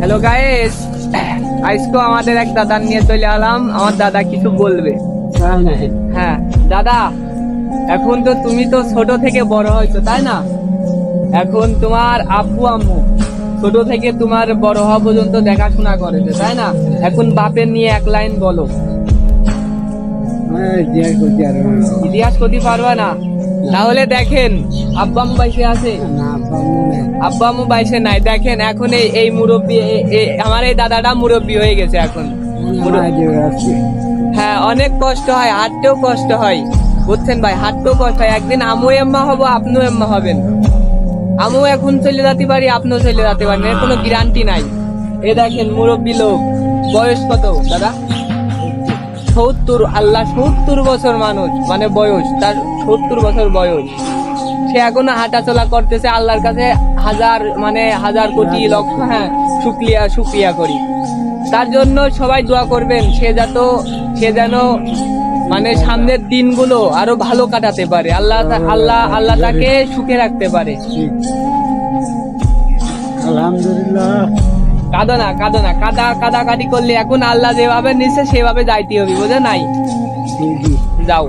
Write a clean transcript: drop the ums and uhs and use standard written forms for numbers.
Hello guys, আজকে আমাদের এক দাদা নিয়ে চলে এলাম। আমার দাদা কিছু বলবে। হ্যাঁ দাদা, এখন তো তুমি তো ছোট থেকে বড় হয়েছো, তাই না? এখন তোমার আব্বু আম্মু ছোট থেকে তোমার বড় হওয়া পর্যন্ত দেখাশোনা করেছে, তাই না? এখন বাপের নিয়ে এক লাইন বলো। ইতিহাস করতে পারবা না? তাহলে দেখেন, আব্বা আম্মু বাইসে আছে? আব্বা আম্মু বাইসে নাই। দেখেন এখন এই মুরব্বী, আমার এই দাদাটা মুরব্বী হয়ে গেছে এখন। হ্যাঁ, অনেক কষ্ট হয়, হাঁটতেও কষ্ট হয়, বুঝছেন ভাই? হাঁটতেও কষ্ট হয়। একদিন আমু এম্মা হবো, আপনিও এম্মা হবেন। আমু এখন চলে যেতে পারি, আপনিও চলে যেতে পারেন, এর কোনো গ্যারান্টি নাই। এ দেখেন মুরব্বী লোক। বয়স কত দাদা? 70। আল্লাহ 70 বছর মানুষ, মানে বয়স তার 70 বছর বয়স। সে এখনো হাঁটা চলা করতেছে। আল্লাহর কাছে হাজার কোটি লক্ষ শুকরিয়া করি তার জন্য। সবাই দোয়া করবেন, সে যেন সামনের দিনগুলো আরো ভালো কাটাতে পারে। আল্লাহ তাকে সুখে রাখতে পারে। আলহামদুলিল্লাহ। কাঁদো না, কাদাকাটি করলে এখন আল্লাহ যেভাবে নিচ্ছে সেভাবে যাইতে হবে, বোঝা নাই? যাও।